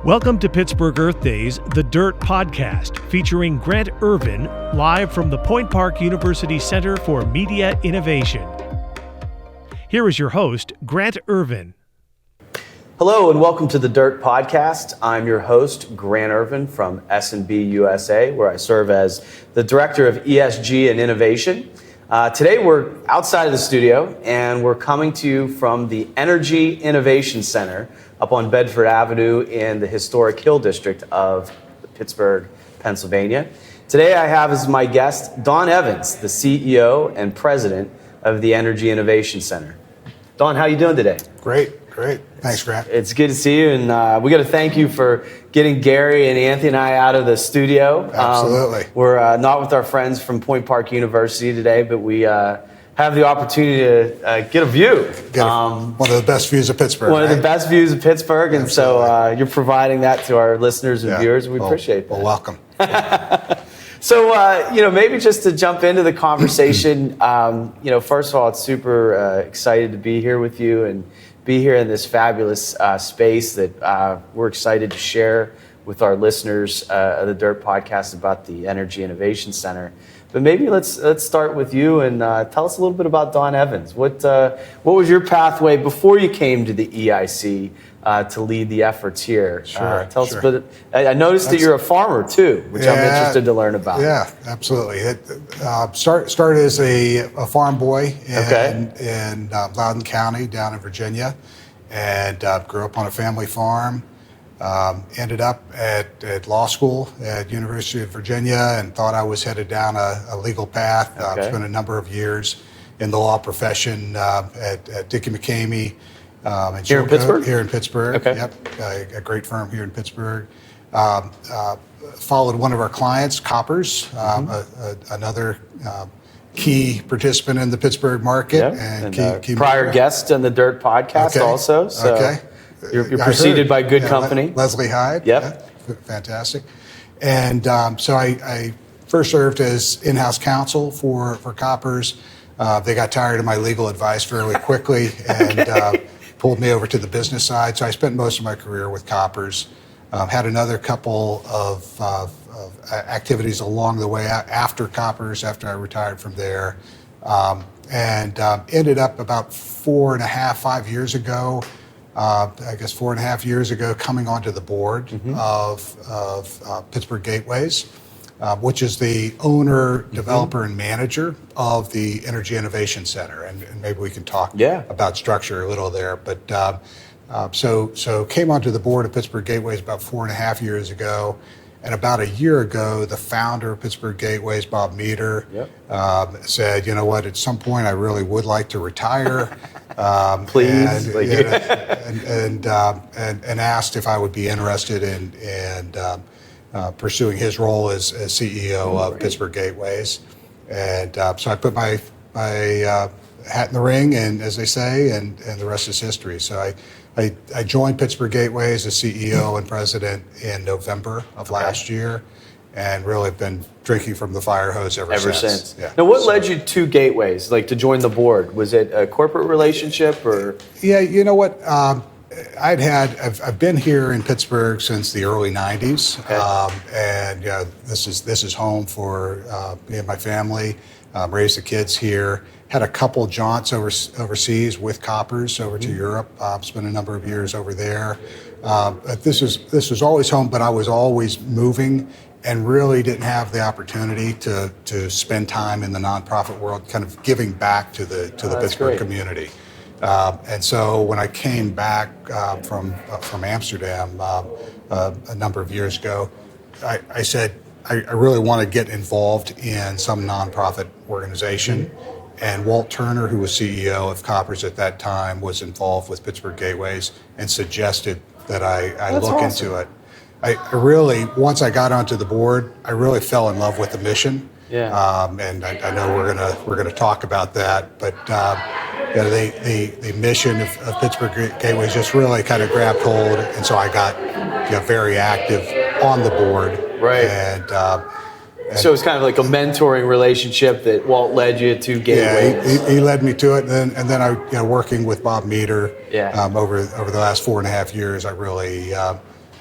Welcome to Pittsburgh Earth Days, The Dirt Podcast, featuring Grant Ervin, live from the Point Park University Center for Media Innovation. Here is your host, Grant Ervin. Hello and welcome to The Dirt Podcast. I'm your host, Grant Ervin from S&B USA, where I serve as the Director of ESG and Innovation. Today we're outside of the studio and we're coming to you from the Energy Innovation Center up on Bedford Avenue in the historic Hill District of Pittsburgh, Pennsylvania. Today I have as my guest Don Evans, the CEO and President of the Energy Innovation Center. Don, how are you doing today? Great. Thanks, Grant. It's good to see you, and we got to thank you for getting Gary and Anthony and I out of the studio. Absolutely. We're not with our friends from Point Park University today, but we have the opportunity to get a view. One of the best views of Pittsburgh. One of the best views of Pittsburgh, and so you're providing that to our listeners and viewers. We appreciate that. Well, welcome. So, maybe just to jump into the conversation, first of all, it's super excited to be here with you and be here in this fabulous space that we're excited to share with our listeners of the Dirt Podcast about the Energy Innovation Center. But maybe let's start with you and tell us a little bit about Don Evans. What was your pathway before you came to the EIC to lead the efforts here? Sure. Tell us a bit. I noticed that you're a farmer too, which I'm interested to learn about. Yeah, absolutely. Started as a farm boy in Loudoun County down in Virginia, and grew up on a family farm. Ended up at law school at University of Virginia and thought I was headed down a legal path. Spent a number of years in the law profession at Dickey McCamey. Here in Pittsburgh? Here in Pittsburgh, okay. Yep. A great firm here in Pittsburgh. Followed one of our clients, Koppers, another key participant in the Pittsburgh market. And key prior guest on the Dirt Podcast also. So you're preceded by good company. Leslie Hyde. Yep. Yeah, fantastic. And so I first served as in-house counsel for Koppers. They got tired of my legal advice fairly quickly and pulled me over to the business side. So I spent most of my career with Koppers. Had another couple of activities along the way after Koppers, after I retired from there. And ended up about 5 years ago, coming onto the board of Pittsburgh Gateways, which is the owner, developer, and manager of the Energy Innovation Center. And maybe we can talk about structure a little there. But so came onto the board of Pittsburgh Gateways about 4.5 years ago. And about a year ago, the founder of Pittsburgh Gateways, Bob Meter, said, you know what, at some point I really would like to retire. Please. And asked if I would be interested in pursuing his role as CEO of Pittsburgh Gateways. And so I put my hat in the ring, and as they say, and the rest is history. So I joined Pittsburgh Gateways as CEO and president in November of last year, and really have been drinking from the fire hose ever since. Yeah. Now, what led you to Gateways, to join the board? Was it a corporate relationship or? Yeah, you know what? I've been here in Pittsburgh since the early '90s, and this is home for me and my family. Raised the kids here. Had a couple jaunts overseas with Koppers over to Europe. Spent a number of years over there. But this was always home, but I was always moving and really didn't have the opportunity to spend time in the nonprofit world, kind of giving back to the Pittsburgh community. And so when I came back from Amsterdam a number of years ago, I said I really want to get involved in some nonprofit organization. And Walt Turner, who was CEO of Koppers at that time, was involved with Pittsburgh Gateways and suggested that I look into it. I really, once I got onto the board, I really fell in love with the mission. Yeah. And I know we're gonna talk about that, but the mission of Pittsburgh Gateways just really kind of grabbed hold, and so I got very active on the board. Right. And so it's kind of like a mentoring relationship that Walt led you to Gateways. Yeah, he led me to it, and then I, working with Bob Meter over the last 4.5 years, I really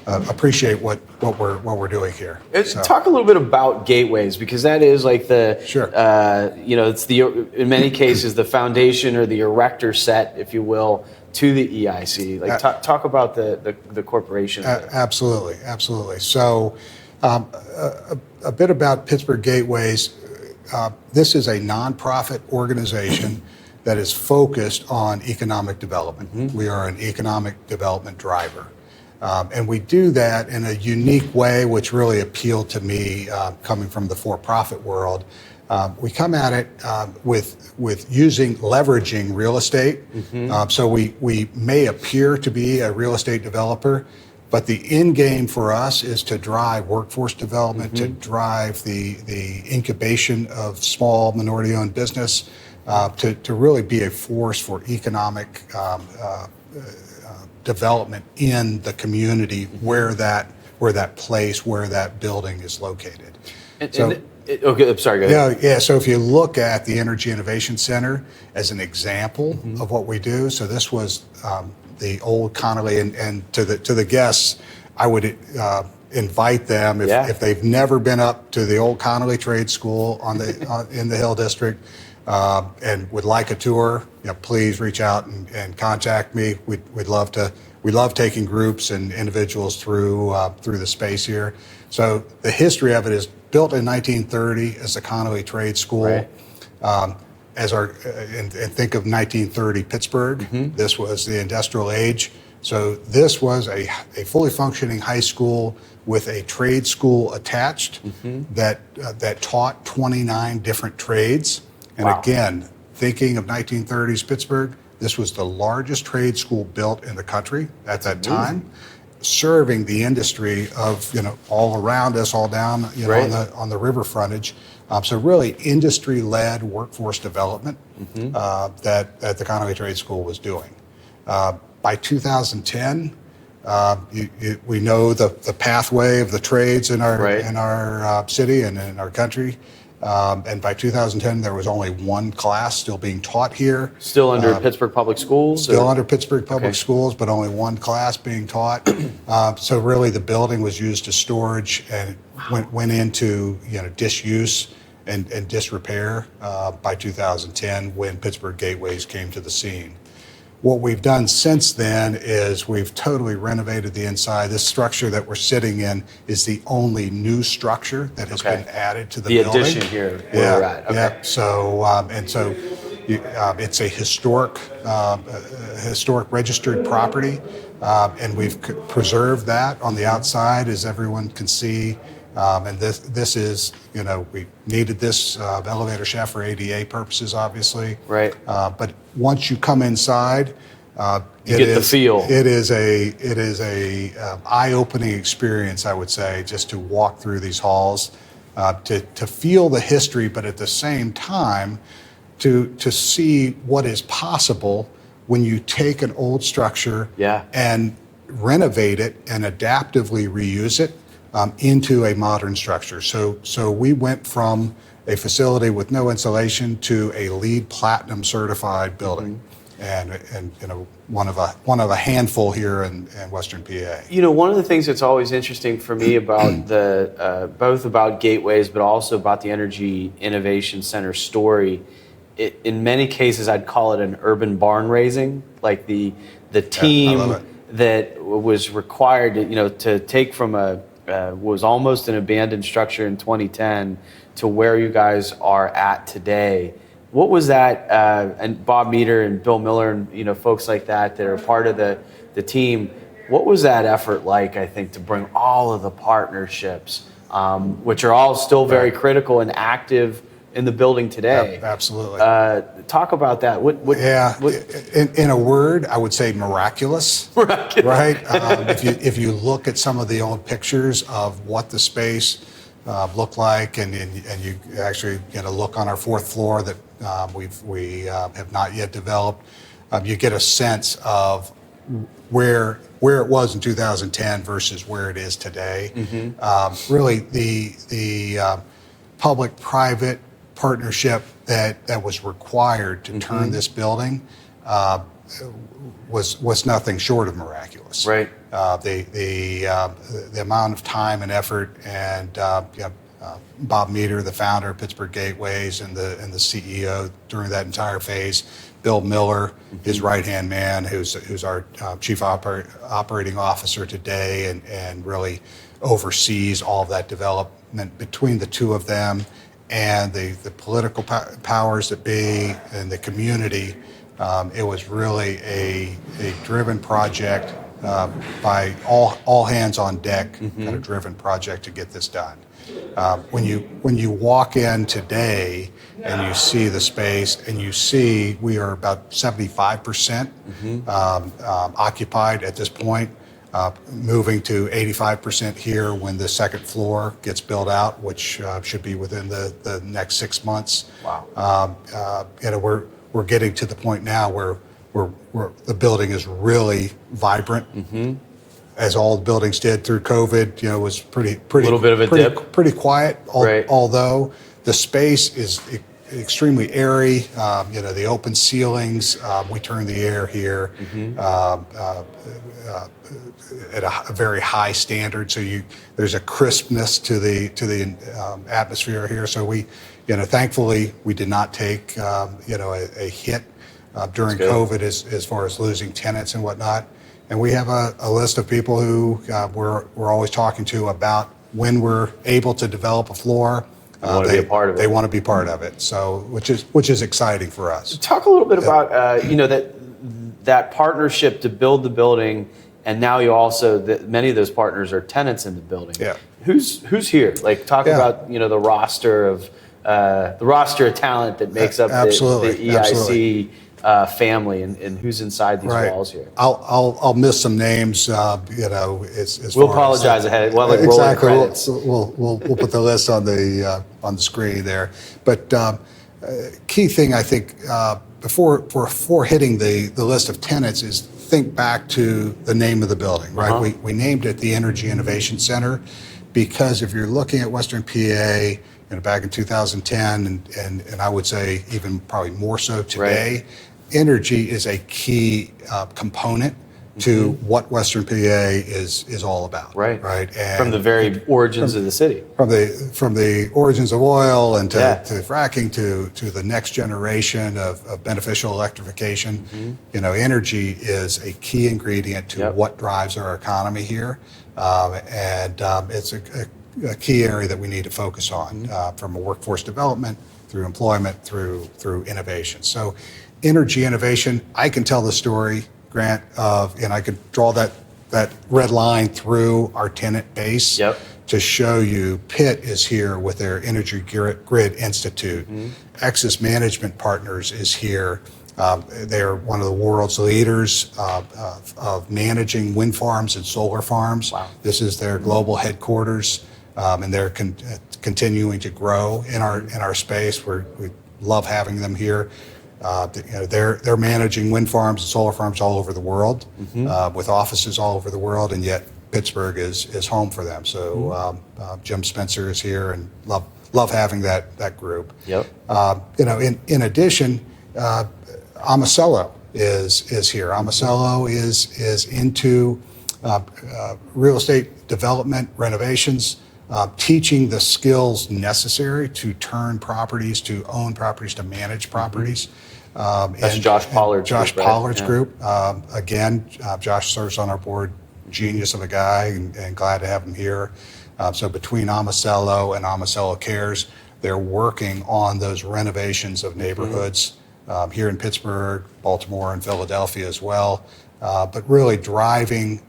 appreciate what we're doing here. So. Talk a little bit about gateways, because that is like the Sure. It's in many cases the foundation or the erector set, if you will, to the EIC. Like talk about the corporation. Absolutely. So a bit about Pittsburgh Gateways. This is a nonprofit organization that is focused on economic development. Mm-hmm. We are an economic development driver. And we do that in a unique way, which really appealed to me coming from the for-profit world. We come at it with leveraging real estate. Mm-hmm. So we may appear to be a real estate developer, but the end game for us is to drive workforce development, mm-hmm. to drive the incubation of small minority-owned business, to really be a force for economic development in the community where that building is located. Okay, I'm sorry, go ahead. Yeah. So if you look at the Energy Innovation Center as an example mm-hmm. of what we do, so this was the old Connolly, and to the guests, I would invite them if they've never been up to the old Connolly Trade School in the Hill District and would like a tour. Please reach out and contact me. We'd love to. We love taking groups and individuals through the space here. So the history of it is built in 1930 as the Connolly Trade School. Right. And think of 1930 Pittsburgh. Mm-hmm. This was the industrial age. So this was a fully functioning high school with a trade school attached mm-hmm. that taught 29 different trades. And wow. Again, thinking of 1930s Pittsburgh, this was the largest trade school built in the country at that time, serving the industry of all around us, all down right. on the river frontage. So really industry-led workforce development mm-hmm. that the Connolly Trade School was doing. By 2010, we know the pathway of the trades in our right. in our city and in our country. And by 2010, there was only one class still being taught here. Still under Pittsburgh Public Schools? Still under Pittsburgh Public Schools, but only one class being taught. So really the building was used as storage and went into disuse and disrepair by 2010 when Pittsburgh Gateways came to the scene. What we've done since then is we've totally renovated the inside. This structure that we're sitting in is the only new structure that has been added to the building. The addition here where we're at. Okay. Yeah. So, it's a historic registered property, and we've preserved that on the outside, as everyone can see. And this is, we needed this elevator shaft for ADA purposes, obviously. Right. But once you come inside, you get the feel. It is a eye-opening experience, I would say, just to walk through these halls, to feel the history, but at the same time, to see what is possible when you take an old structure and renovate it and adaptively reuse it. Into a modern structure. So we went from a facility with no insulation to a LEED Platinum certified building, and one of a handful here in Western PA. One of the things that's always interesting for me about both about Gateways, but also about the Energy Innovation Center story, in many cases I'd call it an urban barn raising, like the team that was required to take from was almost an abandoned structure in 2010 to where you guys are at today. What was that, and Bob Meter and Bill Miller and folks like that are part of the team, what was that effort like, I think, to bring all of the partnerships, which are all still very critical and active in the building today? Absolutely. Talk about that. In a word, I would say miraculous. Miraculous. Right? If you look at some of the old pictures of what the space looked like, and you actually look on our fourth floor that we have not yet developed, you get a sense of where it was in 2010 versus where it is today. Mm-hmm. Really, the public-private partnership that was required to turn this building was nothing short of miraculous. Right. The amount of time and effort, and Bob Meter, the founder of Pittsburgh Gateways and the CEO during that entire phase, Bill Miller, his right-hand man, who's our chief operating officer today, and really oversees all of that development between the two of them, and the political powers that be and the community. It was really a driven project by all hands on deck, kind of driven project to get this done. When you walk in today and you see the space and you see we are about 75% occupied at this point, moving to 85% here when the second floor gets built out, which should be within the next 6 months. Wow. We're getting to the point now where the building is really vibrant. As all the buildings did through COVID, it was pretty little bit of a dip. Pretty quiet. Right. Although the space is extremely airy. The open ceilings. We turn the air here at a very high standard. So there's a crispness to the atmosphere here. So thankfully we did not take a hit during COVID as far as losing tenants and whatnot. And we have a list of people who we're always talking to about when we're able to develop a floor. They want to be a part of it. They want to be part of it. So which is exciting for us. Talk a little bit about that partnership to build the building, and now you also many of those partners are tenants in the building. Yeah. Who's here? Like talk about the roster of talent that makes up the EIC family, and who's inside these walls here. I'll miss some names. We'll apologize ahead. Well, like exactly. credits. We'll put the list on the screen there. But key thing I think before hitting the list of tenants is think back to the name of the building. Right. We named it the Energy Innovation Center because if you're looking at Western PA. Back in 2010, and I would say even probably more so today, energy is a key component to what Western PA is all about. Right. And from the very origins of the city. From the origins of oil and to fracking to the next generation of beneficial electrification. Energy is a key ingredient to what drives our economy here, and it's a key area that we need to focus on from a workforce development through employment through innovation. So energy innovation, I can tell the story, Grant, and I could draw that red line through our tenant base to show you Pitt is here with their Energy Grid Institute. Axis Management Partners is here. They're one of the world's leaders of managing wind farms and solar farms. Wow. This is their global headquarters. And they're continuing to grow in our space. We love having them here. They're managing wind farms and solar farms all over the world, with offices all over the world, and yet Pittsburgh is home for them. So Jim Spencer is here, and love having that group. In addition, Amacello is here. Amacello is into real estate development, renovations. Teaching the skills necessary to turn properties, to own properties, to manage properties. That's Josh Pollard's group. Pollard's group. Again, Josh serves on our board, genius of a guy, and glad to have him here. So between Amacello and Amacello Cares, they're working on those renovations of neighborhoods here in Pittsburgh, Baltimore, and Philadelphia as well. But really driving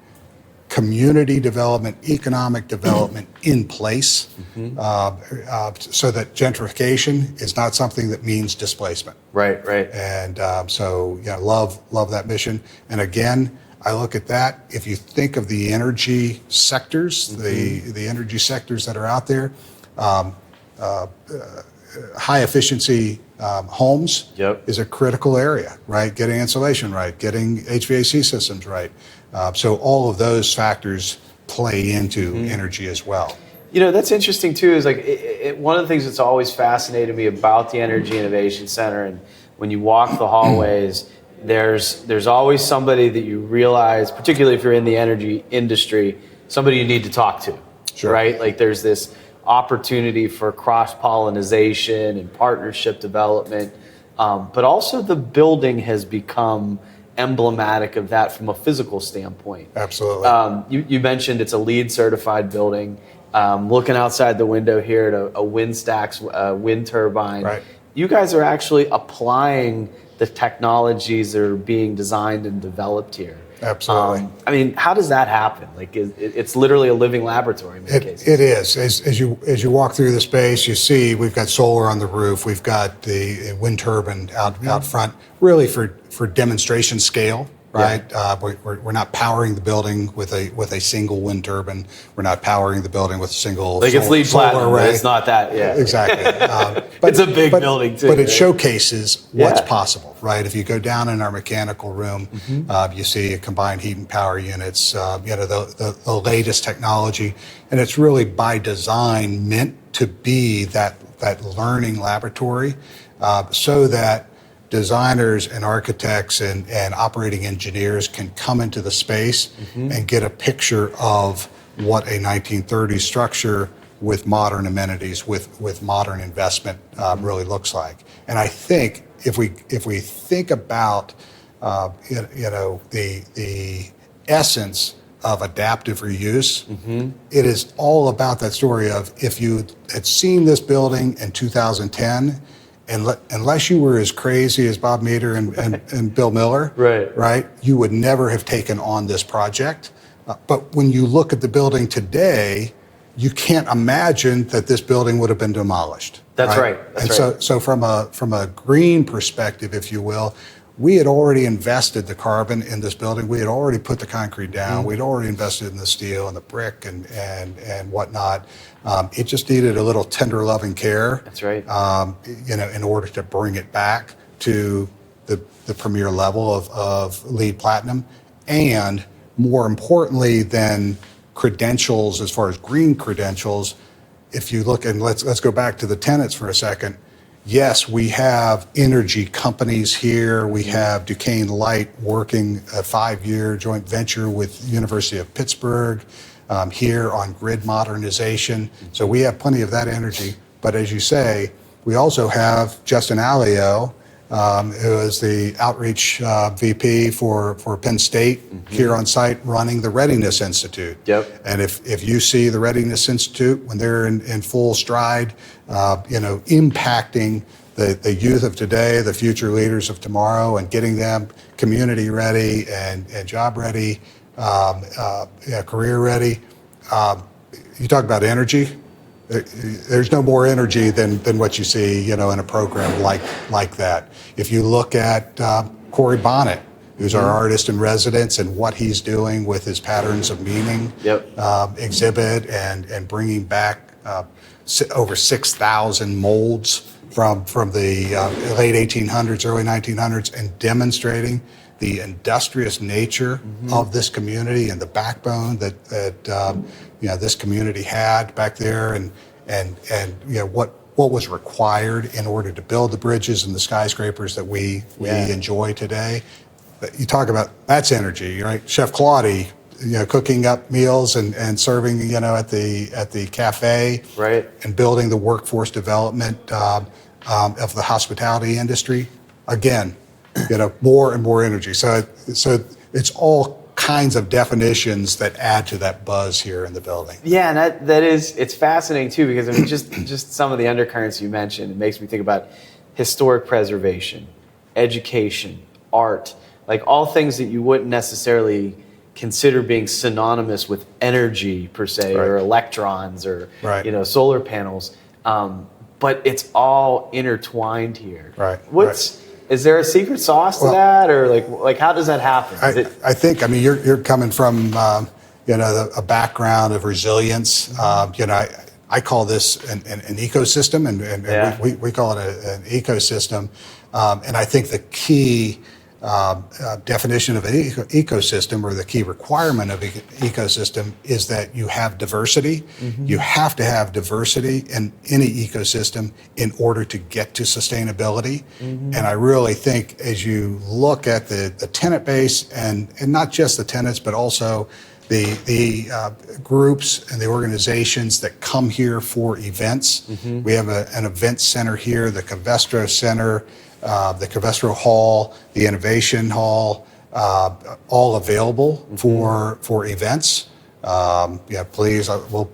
community development, economic development in place, so that gentrification is not something that means displacement. Right. And love that mission. And again, I look at that. If you think of the energy sectors, the energy sectors that are out there, high efficiency homes is a critical area, right? Getting insulation right, getting HVAC systems right. So all of those factors play into energy as well. That's interesting too, is like one of the things that's always fascinated me about the Energy Innovation Center, and when you walk the hallways, there's always somebody that you realize, particularly if you're in the energy industry, somebody you need to talk to, Sure. right? Like there's this opportunity for cross-pollination and partnership development, but also the building has become emblematic of that from a physical standpoint. Absolutely. You mentioned it's a LEED certified building. Looking outside the window here at a WindStax wind turbine, Right. you guys are actually applying the technologies that are being designed and developed here. Absolutely. I mean, how does that happen? Like, it's literally a living laboratory in many cases. It is. As you walk through the space, you see we've got solar on the roof. We've got the wind turbine out front, really for demonstration scale, right? Yeah. We're not powering the building with a single wind turbine. We're not powering the building with a single Like it's LEED solar platinum, array. but it's not that. Yeah, Exactly. It's a big building too. But it right? showcases what's Yeah. possible, right? If you go down in our mechanical room, you see combined heat and power units, the latest technology, and it's really by design meant to be that learning laboratory, so that designers and architects and operating engineers can come into the space and get a picture of what a 1930s structure with modern amenities, with modern investment really looks like. And I think if we think about the essence of adaptive reuse, it is all about that story of if you had seen this building in 2010. Unless you were as crazy as Bob Meter and Bill Miller, right, you would never have taken on this project. But when you look at the building today, you can't imagine that this building would have been demolished. That's right. So from a green perspective, if you will, we had already invested the carbon in this building. We had already put the concrete down. We'd already invested in the steel and the brick and whatnot. It just needed a little tender loving care. That's right. In order to bring it back to the premier level of LEED Platinum, and more importantly than credentials, as far as green credentials, if you look, and let's go back to the tenants for a second. Yes, we have energy companies here. We have Duquesne Light working a 5-year joint venture with the University of Pittsburgh here on grid modernization. So we have plenty of that energy. But as you say, we also have Justin Alio, who is the outreach VP for Penn State here on site running the Readiness Institute. Yep. And if you see the Readiness Institute when they're in full stride, impacting the youth of today, the future leaders of tomorrow, and getting them community ready and job ready, career ready. You talk about energy. There's no more energy than what you see, in a program like that. If you look at Corey Bonnet, who's our artist in residence, and what he's doing with his Patterns of Meaning exhibit and bringing back over 6,000 molds from the late 1800s, early 1900s, and demonstrating the industrious nature of this community and the backbone that this community had back there, and what was required in order to build the bridges and the skyscrapers that we enjoy today. You talk about, that's energy, right? Chef Claudia, cooking up meals and serving, at the cafe, right, and building the workforce development of the hospitality industry. Again, more and more energy. So it's all kinds of definitions that add to that buzz here in the building. Yeah, and that is, it's fascinating too, because I mean, just some of the undercurrents you mentioned, it makes me think about historic preservation, education, art, like all things that you wouldn't necessarily consider being synonymous with energy per se, or electrons, or solar panels, but it's all intertwined here. Is there a secret sauce to that, or like how does that happen? I think you're coming from a background of resilience. I call this an ecosystem, and we call it an ecosystem. And I think the key definition of an ecosystem, or the key requirement of ecosystem, is that you have diversity. You have to have diversity in any ecosystem in order to get to sustainability. And I really think as you look at the tenant base, and not just the tenants, but also the groups and the organizations that come here for events. We have an event center here, the Covestro Center, the Covestro Hall, the Innovation Hall, all available for events. Please, we'll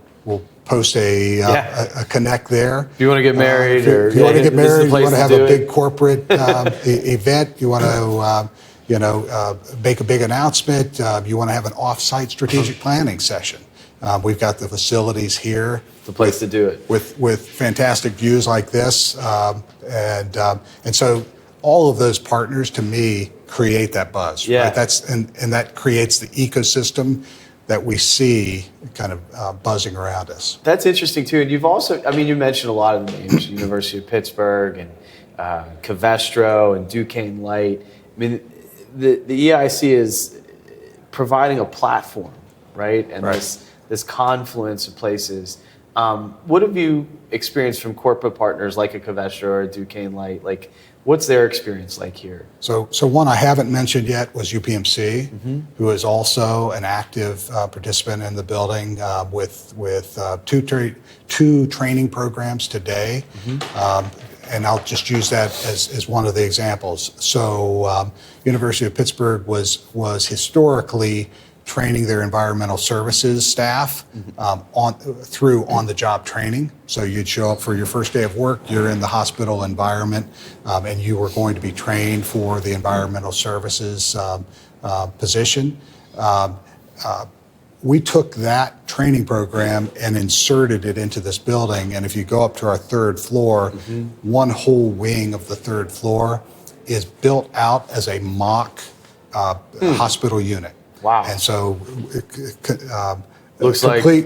post a connect there. If you want to get married, if you want to get married, you want to have a big corporate event, you want to make a big announcement, you want to have an off-site strategic planning session. We've got the facilities here. The place to do it. With fantastic views like this. And so all of those partners, to me, create that buzz. Yeah. Right? And that creates the ecosystem that we see kind of buzzing around us. That's interesting too. And you've also, you mentioned a lot of the names, University of Pittsburgh and Covestro and Duquesne Light. The EIC is providing a platform, right? And this confluence of places. What have you experienced from corporate partners like a Covestro or a Duquesne Light? Like, what's their experience like here? So one I haven't mentioned yet was UPMC, who is also an active participant in the building with two training programs today. And I'll just use that as one of the examples. So University of Pittsburgh was historically training their environmental services staff through on-the-job training. So you'd show up for your first day of work, you're in the hospital environment, and you were going to be trained for the environmental services position. We took that training program and inserted it into this building, and if you go up to our third floor, one whole wing of the third floor is built out as a mock hospital unit. Wow. And so looks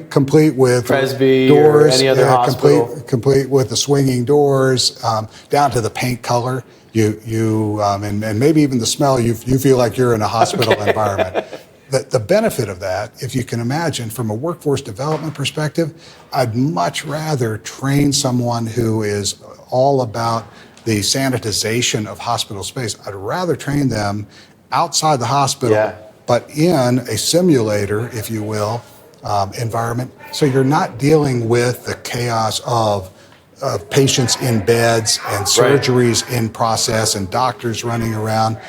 complete with Presby doors, or any other hospital. Complete with the swinging doors, down to the paint color. And maybe even the smell, you feel like you're in a hospital environment. The benefit of that, if you can imagine, from a workforce development perspective, I'd much rather train someone who is all about the sanitization of hospital space. I'd rather train them outside the hospital, but in a simulator, if you will, environment. So you're not dealing with the chaos of patients in beds and surgeries in process and doctors running around.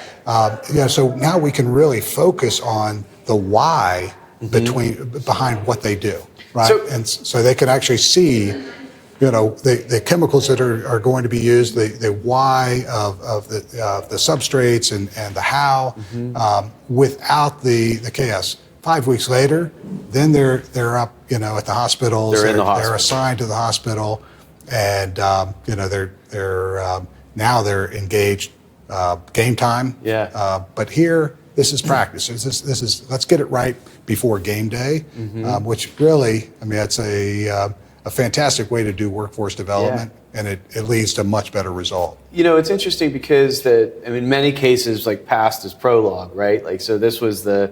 So now we can really focus on the why behind what they do, right? And so they can actually see, the chemicals that are going to be used, the why of the substrates and the how, without the chaos. 5 weeks later, then they're up, at the hospitals. They're in the hospital. They're assigned to the hospital, and now they're engaged game time. But here, this is practice. This is let's get it right before game day, which really, it's a fantastic way to do workforce development, and it leads to much better result. It's interesting because in many cases, like past is prologue, right? Like, so this was the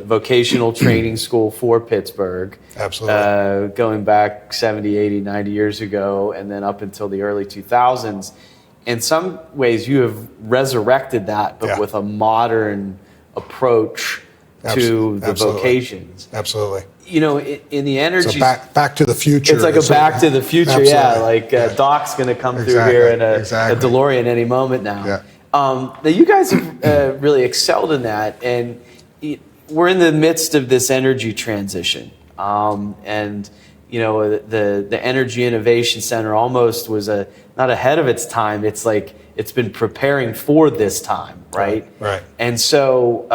vocational training school for Pittsburgh. Absolutely. Going back 70, 80, 90 years ago, and then up until the early 2000s. In some ways, you have resurrected that, but with a modern approach to the vocations. Absolutely. In the energy... So back to the future. It's like a back to the future, Doc's going to come through here in a DeLorean any moment now. Now, you guys have really excelled in that, and we're in the midst of this energy transition. The Energy Innovation Center almost was not ahead of its time. It's like it's been preparing for this time, right? Right. And so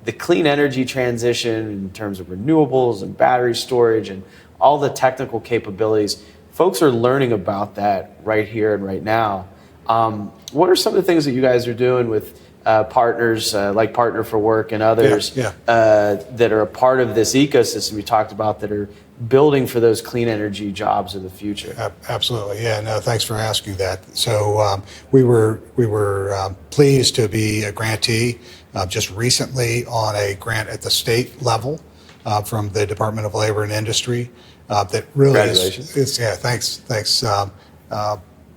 the clean energy transition in terms of renewables and battery storage and all the technical capabilities, folks are learning about that right here and right now. What are some of the things that you guys are doing with partners like Partner for Work and others that are a part of this ecosystem you talked about that are building for those clean energy jobs of the future? Absolutely. Yeah, no, thanks for asking that. So we were pleased to be a grantee just recently on a grant at the state level from the Department of Labor and Industry that really is thanks.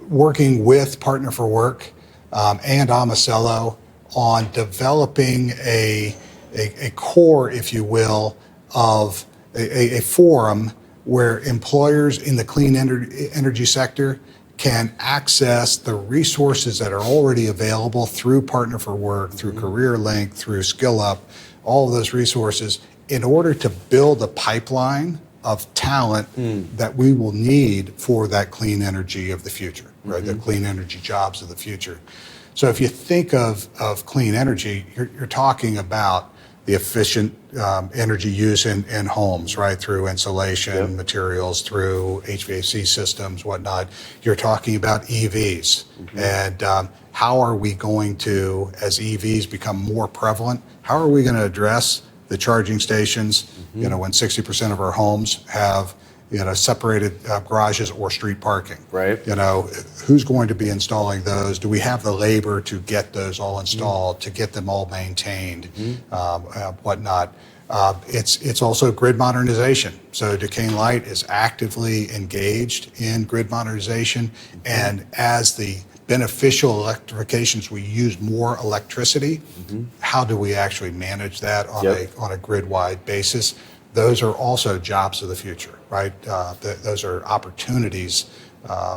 Working with Partner for Work and Amacello on developing a core, if you will, of a forum where employers in the clean energy sector can access the resources that are already available through Partner for Work, through CareerLink, through SkillUp, all of those resources in order to build a pipeline of talent that we will need for that clean energy of the future, right? The clean energy jobs of the future. So if you think of clean energy, you're talking about the efficient energy use in homes, right? Through insulation materials, through HVAC systems, whatnot. You're talking about EVs. And how are we going to, as EVs become more prevalent, how are we going to address the charging stations, when 60% of our homes have, separated garages or street parking? Right. Who's going to be installing those? Do we have the labor to get those all installed, to get them all maintained, whatnot? It's also grid modernization. So Duquesne Light is actively engaged in grid modernization, and as the beneficial electrifications, we use more electricity. How do we actually manage that on a grid-wide basis? Those are also jobs of the future, right? Those are opportunities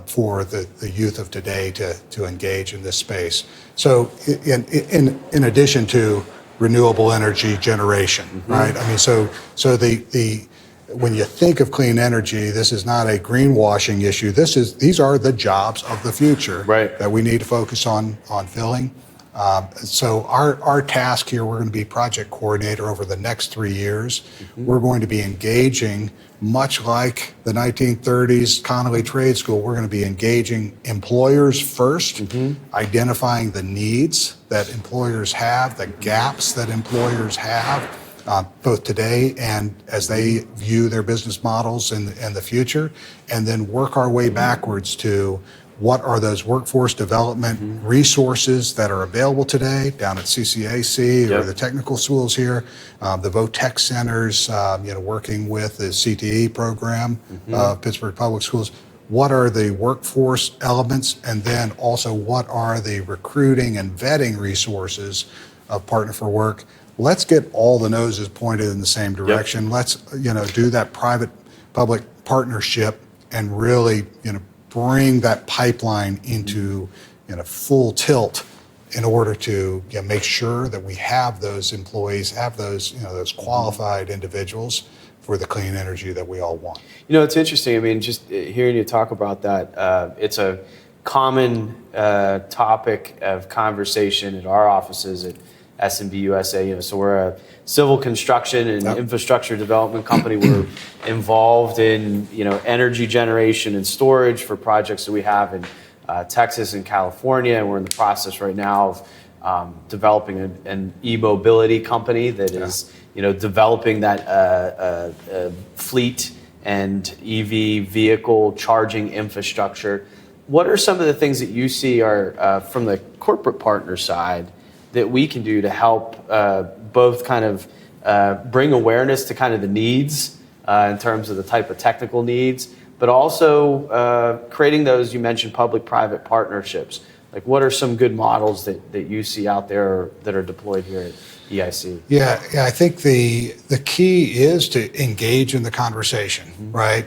for the youth of today to engage in this space. So in addition to renewable energy generation, right? I mean, so the when you think of clean energy, this is not a greenwashing issue. These are the jobs of the future that we need to focus on filling. So our task here, we're going to be project coordinator over the next 3 years. We're going to be engaging, much like the 1930s Connolly Trade School, we're going to be engaging employers first, identifying the needs that employers have, the gaps that employers have, both today and as they view their business models in the future, and then work our way backwards to what are those workforce development resources that are available today down at CCAC or the technical schools here, the VOTEC centers, working with the CTE program, Pittsburgh Public Schools. What are the workforce elements, and then also what are the recruiting and vetting resources of Partner for Work? Let's get all the noses pointed in the same direction. Let's do that private-public partnership and really bring that pipeline into full tilt in order to make sure that we have those employees, have those those qualified individuals for the clean energy that we all want. It's interesting. I mean, just hearing you talk about that, it's a common topic of conversation at our offices at S&B USA. So we're a civil construction and infrastructure development company. We're involved in energy generation and storage for projects that we have in Texas and California, and we're in the process right now of developing an e-mobility company that is developing that fleet and EV vehicle charging infrastructure. What are some of the things that you see are from the corporate partner side that we can do to help both kind of bring awareness to kind of the needs in terms of the type of technical needs, but also creating those, you mentioned public-private partnerships. Like, what are some good models that you see out there that are deployed here at EIC? Yeah, I think the key is to engage in the conversation, right?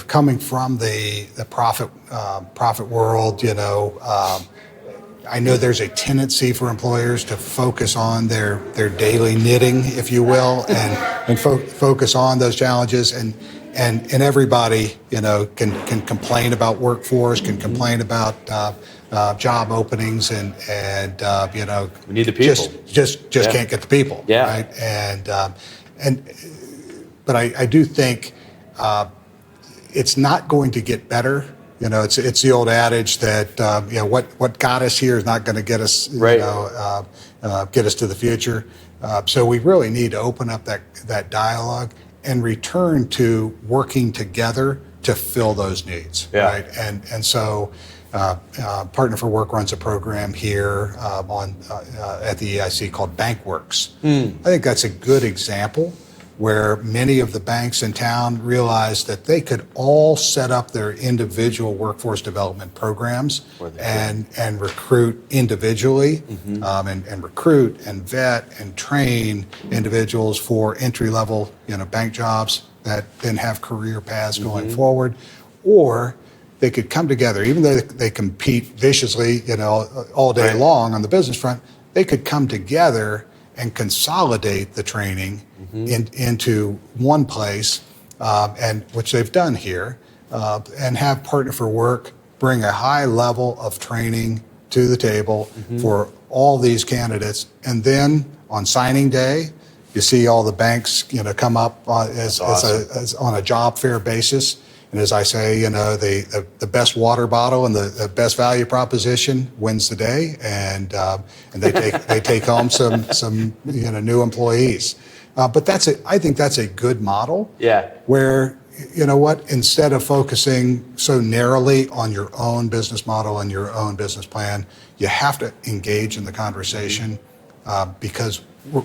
Coming from the profit world, I know there's a tendency for employers to focus on their daily knitting, if you will, and focus on those challenges, and everybody can complain about workforce, can complain about job openings, and we need the people. Just can't get the people, right? But I do think it's not going to get better, it's the old adage that what got us here is not going to get us Right. get us to the future. So we really need to open up that dialogue and return to working together to fill those needs. Yeah. Right. And so Partner for Work runs a program here at the EIC called BankWorks. I think that's a good example where many of the banks in town realized that they could all set up their individual workforce development programs and recruit individually, and recruit and vet and train individuals for entry-level bank jobs that then have career paths going forward. Or they could come together, even though they compete viciously all day long on the business front, they could come together and consolidate the training into one place, and which they've done here, and have Partner for Work bring a high level of training to the table for all these candidates. And then on signing day, you see all the banks come up as on a job fair basis. And as I say, the best water bottle and the best value proposition wins the day, and they take home some new employees. But I think that's a good model. Yeah. Where instead of focusing so narrowly on your own business model and your own business plan, you have to engage in the conversation because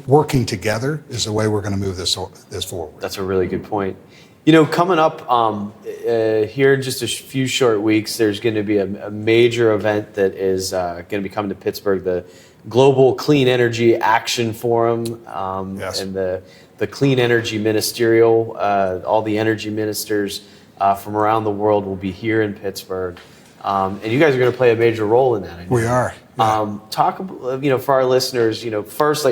working together is the way we're going to move this forward. That's a really good point. Coming up here in just a few short weeks, there's going to be a major event that is going to be coming to Pittsburgh, the Global Clean Energy Action Forum, and the Clean Energy Ministerial. All the energy ministers from around the world will be here in Pittsburgh. And you guys are going to play a major role in that. I know. We are. Yeah. Talk, for our listeners, first,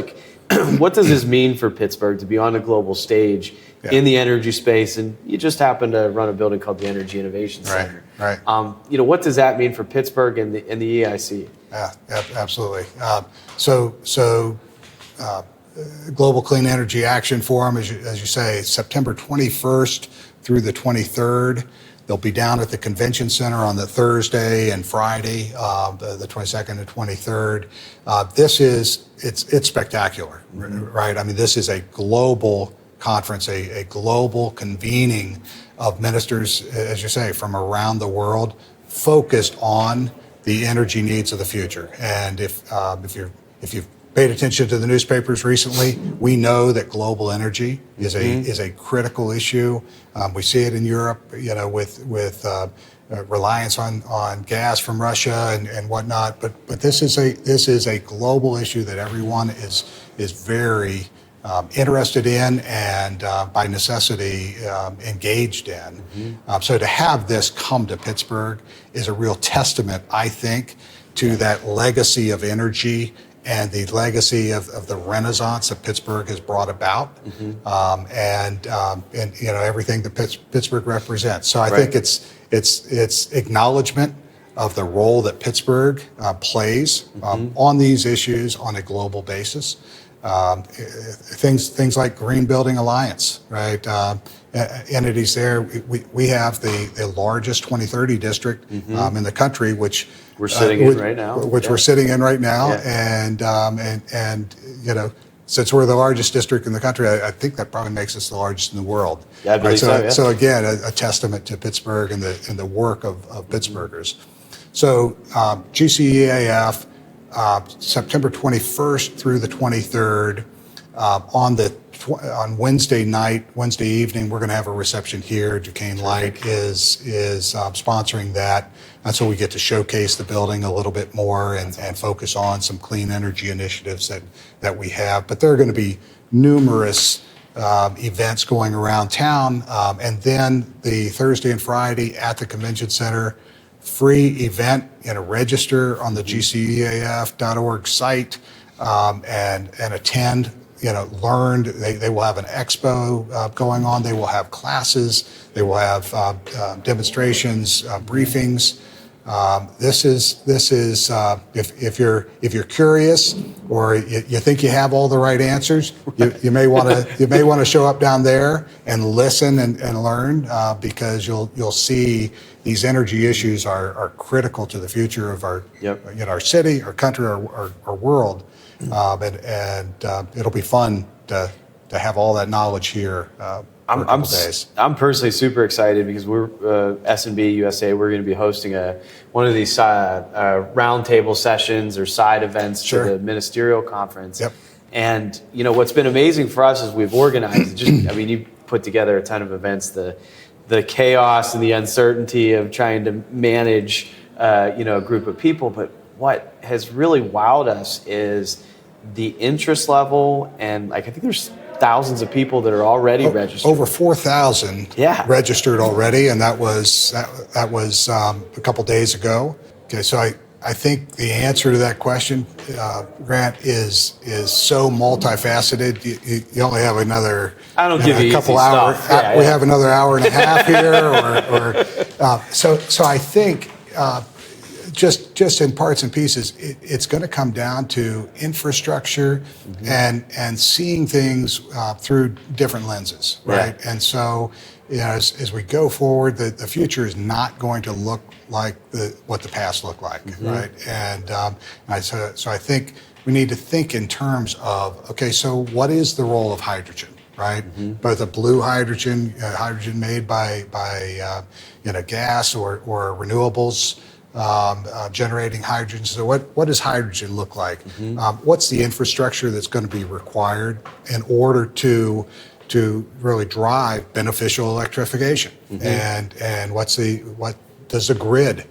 what does this mean for Pittsburgh to be on a global stage in the energy space? And you just happen to run a building called the Energy Innovation Center. Right. What does that mean for Pittsburgh and the EIC? Yeah, absolutely. Global Clean Energy Action Forum, as you say, September 21st through the 23rd. They'll be down at the Convention Center on the Thursday and Friday, the 22nd and 23rd. It's spectacular, right? I mean, this is a global conference, a global convening of ministers, as you say, from around the world, focused on the energy needs of the future. And if you've paid attention to the newspapers recently, we know that global energy is a critical issue. We see it in Europe, with reliance on gas from Russia and whatnot. But this is a global issue that everyone is very interested in and by necessity engaged in. So to have this come to Pittsburgh is a real testament, I think, to that legacy of energy and the legacy of the renaissance that Pittsburgh has brought about, and everything that Pittsburgh represents. So I think it's acknowledgement of the role that Pittsburgh plays on these issues on a global basis. Things like Green Building Alliance, right? Entities there. We have the largest 2030 district in the country, which we're sitting in right now. We're sitting in right now, and since we're the largest district in the country, I think that probably makes us the largest in the world. Yeah, I believe so. So again, a testament to Pittsburgh and the work of Pittsburghers. So GCEAF. September 21st through the 23rd, on Wednesday evening, we're going to have a reception here. Duquesne Light is sponsoring that. That's where we get to showcase the building a little bit more and focus on some clean energy initiatives that we have. But there are going to be numerous events going around town, and then the Thursday and Friday at the Convention Center. Free event, register on the gceaf.org site and attend, learn. They will have an expo going on. They will have classes. They will have demonstrations, briefings. This is if you're curious or you think you have all the right answers, you may want to show up down there and listen and learn because you'll see these energy issues are critical to the future of our our city, our country, our world, and it'll be fun to have all that knowledge here. I'm personally super excited because we're S&B USA. We're going to be hosting one of these roundtable sessions or side events to the ministerial conference. Yep. And what's been amazing for us is we've organized. You put together a ton of events. The chaos and the uncertainty of trying to manage a group of people. But what has really wowed us is the interest level, and I think there's thousands of people that are already registered. Over 4,000 registered already, and that was a couple days ago. Okay, so I think the answer to that question, Grant, is so multifaceted. You only have another a couple hours. We have another hour and a half here, so I think. Just in parts and pieces, it's going to come down to infrastructure and seeing things through different lenses, right? And so, as we go forward, the future is not going to look like what the past looked like, right? And so I think we need to think in terms of, okay, so what is the role of hydrogen? Right, both a blue hydrogen, hydrogen made by gas or renewables. Generating hydrogen. So what does hydrogen look like? What's the infrastructure that's going to be required in order to really drive beneficial electrification? And what does the grid?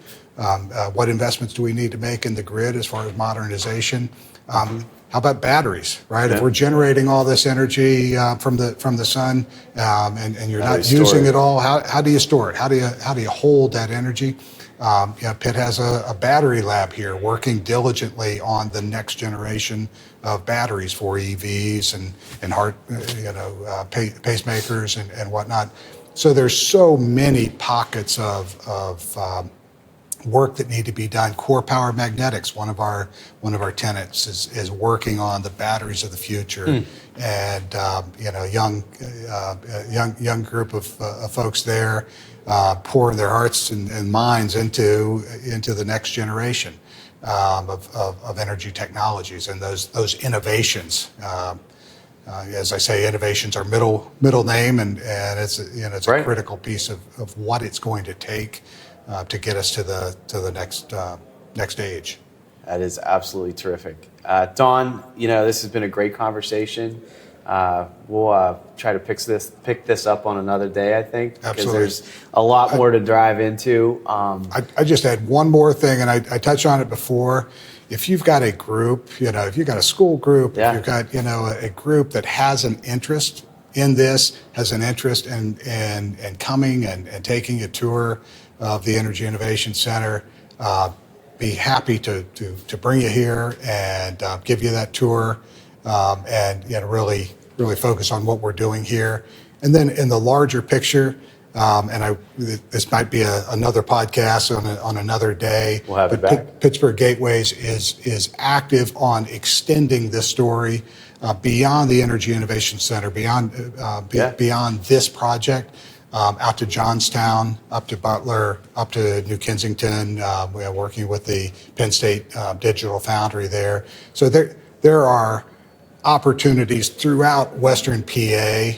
What investments do we need to make in the grid as far as modernization? How about batteries, right? If we're generating all this energy from the sun and you're not using it all, how do you store it? How do you hold that energy? Pitt has a battery lab here working diligently on the next generation of batteries for EVs and heart, pacemakers and whatnot. So there's so many pockets of work that need to be done. Core Power Magnetics, one of our tenants, is working on the batteries of the future, and young group of folks there. Pouring their hearts and minds into the next generation of energy technologies and those innovations. As I say, innovations are middle name, and it's a critical piece of what it's going to take to get us to the next stage. That is absolutely terrific, Don. This has been a great conversation. We'll try to pick this up on another day, I think, because there's a lot more to dive into. I just add one more thing, and I touched on it before. If you've got a group, if you've got a school group, if you've got a group that has an interest in this, has an interest in coming and taking a tour of the Energy Innovation Center, be happy to bring you here and give you that tour. And really focus on what we're doing here, and then in the larger picture. This might be another podcast on another day. We'll have it back. Pittsburgh Gateways is active on extending this story beyond the Energy Innovation Center, beyond this project, out to Johnstown, up to Butler, up to New Kensington. We are working with the Penn State Digital Foundry there. So there are opportunities throughout Western PA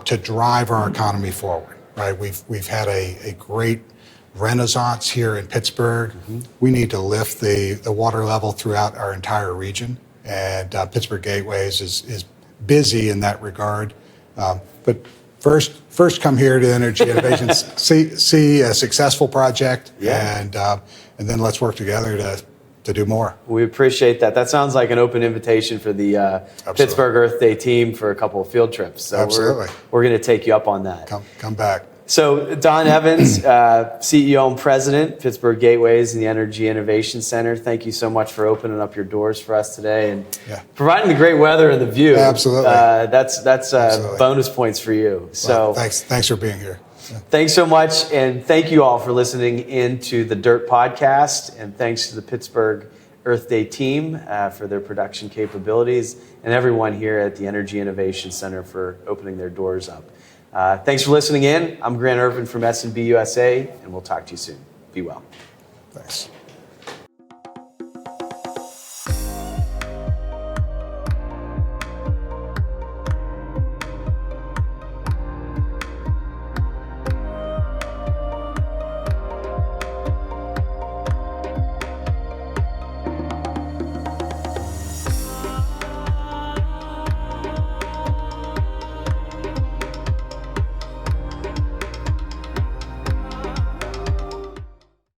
to drive our economy forward. Right, we've had a great renaissance here in Pittsburgh. We need to lift the water level throughout our entire region, and Pittsburgh Gateways is busy in that regard. But first come here to Energy Innovation, see a successful project, and then let's work together to do more. We appreciate that. That sounds like an open invitation for the Pittsburgh Earth Day team for a couple of field trips. So absolutely. We're going to take you up on that. Come back. So Don Evans, CEO and President, Pittsburgh Gateways and the Energy Innovation Center. Thank you so much for opening up your doors for us today and providing the great weather and the view. Absolutely. That's absolutely. Bonus points for you. So thanks for being here. Thanks so much, and thank you all for listening in to the Dirt Podcast, and thanks to the Pittsburgh Earth Day team for their production capabilities, and everyone here at the Energy Innovation Center for opening their doors up. Thanks for listening in. I'm Grant Ervin from S&B USA, and we'll talk to you soon. Be well. Thanks.